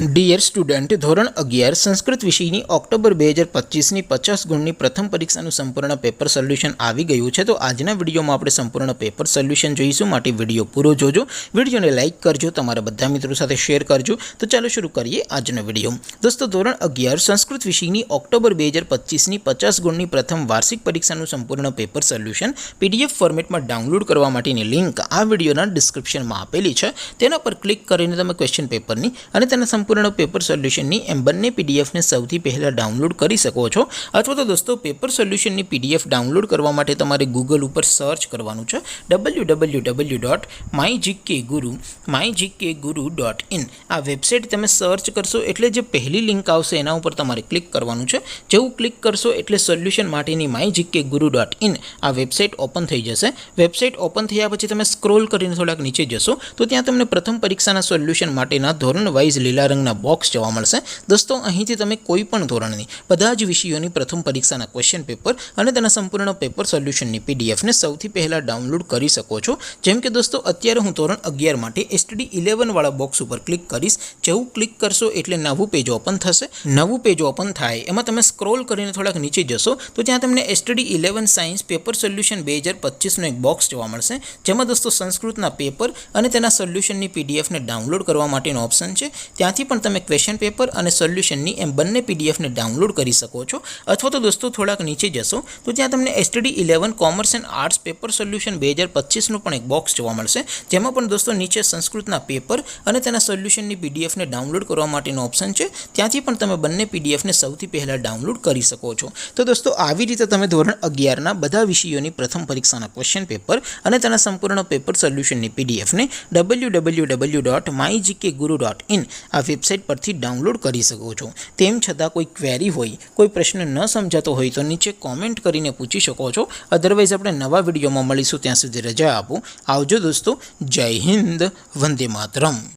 Dear student, ધોરણ 11 સંસ્કૃત વિષયની October 2025ની 50 ગુણની પ્રથમ પરીક્ષાનું સંપૂર્ણ પેપર સોલ્યુશન આવી ગયું છે। તો આજના વિડીયોમાં આપણે સંપૂર્ણ પેપર સોલ્યુશન જોઈશું, માટે વિડીયો પૂરો જોજો। વિડીયોને લાઇક કરજો, તમારા બધા મિત્રો સાથે શેર કરજો। તો ચાલો શરૂ કરીએ આજનો વિડીયો। દોસ્તો, ધોરણ 11 સંસ્કૃત વિષયની ઓક્ટોબર 2025ની 50 ગુણની પ્રથમ વાર્ષિક પરીક્ષાનું સંપૂર્ણ પેપર સોલ્યુશન પીડીએફ ફોર્મેટમાં ડાઉનલોડ કરવા માટેની લિંક આ વિડીયોના ડિસ્ક્રિપ્શનમાં આપેલી છે। તેના પર ક્લિક કરીને તમે ક્વેશ્ચન પેપરની અને તેના સંપૂર્ણ પેપર સોલ્યુશનની એમ બંને પીડીએફને સૌથી પહેલાં ડાઉનલોડ કરી શકો છો। અથવા તો દોસ્તો, પેપર સોલ્યુશનની પીડીએફ ડાઉનલોડ કરવા માટે તમારે ગૂગલ ઉપર સર્ચ કરવાનું છે www.mygkguru.in। આ વેબસાઇટ તમે સર્ચ કરશો એટલે જે પહેલી લિંક આવશે એના ઉપર તમારે ક્લિક કરવાનું છે। જેવું ક્લિક કરશો એટલે સોલ્યુશન માટેની mygkguru.in આ વેબસાઇટ ઓપન થઈ જશે। વેબસાઇટ ઓપન થયા પછી તમે સ્ક્રોલ કરીને થોડાક નીચે જશો તો ત્યાં તમને પ્રથમ પરીક્ષાના સોલ્યુશન માટેના ધોરણ વાઇઝ લીલા રંગના બોક્સ જોવા મળશે। દોસ્તો, અહીંથી તમે કોઈ પણ ધોરણની બધા જ વિષયોની પ્રથમ પરીક્ષાના ક્વેશ્ચન પેપર અને તેના સંપૂર્ણ પેપર સોલ્યુશનની પીડીએફને સૌથી પહેલાં ડાઉનલોડ કરી શકો છો। જેમ કે દોસ્તો, અત્યારે હું ધોરણ 11 માટે STD 11 વાળા બોક્સ ઉપર ક્લિક કરીશ। જેવું ક્લિક કરશો એટલે નવું પેજ ઓપન થશે। નવું પેજ ઓપન થાય એમાં તમે સ્ક્રોલ કરીને થોડાક નીચે જશો તો ત્યાં તમને STD 11 સાયન્સ પેપર સોલ્યુશન 2025નો એક બોક્સ જોવા મળશે, જેમાં દોસ્તો સંસ્કૃતના પેપર અને તેના સોલ્યુશનની પીડીએફને ડાઉનલોડ કરવા માટેનો ઓપ્શન છે। ત્યાંથી પણ તમે ક્વેશ્ચન પેપર અને સોલ્યુશનની એમ બંને પીડીએફને ડાઉનલોડ કરી શકો છો। અથવા તો દોસ્તો, થોડાક નીચે જશો તો ત્યાં તમને STD 11 commerce and arts paper solution 2025નું પણ એક બોક્સ જોવા મળશે, જેમાં પણ દોસ્તો નીચે સંસ્કૃતના પેપર અને તેના સોલ્યુશનની પીડીએફને ડાઉનલોડ કરવા માટેનો ઓપ્શન છે। ત્યાંથી પણ તમે બંને પીડીએફને સૌથી પહેલાં ડાઉનલોડ કરી શકો છો। તો દોસ્તો, આવી રીતે તમે ધોરણ 11ના બધા વિષયોની પ્રથમ પરીક્ષાના ક્વેશ્ચન પેપર અને તેના સંપૂર્ણ પેપર સોલ્યુશનની પીડીએફને www.mygkguru.in આ વેબસાઇટ પરથી ડાઉનલોડ કરી શકો છો। તેમ છતાં કોઈ ક્વેરી હોય, કોઈ પ્રશ્ન ન સમજાતો હોય તો નીચે કોમેન્ટ કરીને પૂછી શકો છો। અધરવાઇઝ આપણે નવા વિડીયોમાં મળીશું, ત્યાં સુધી રજા આપો। આવજો દોસ્તો, જય હિન્દ, વંદે માતરમ।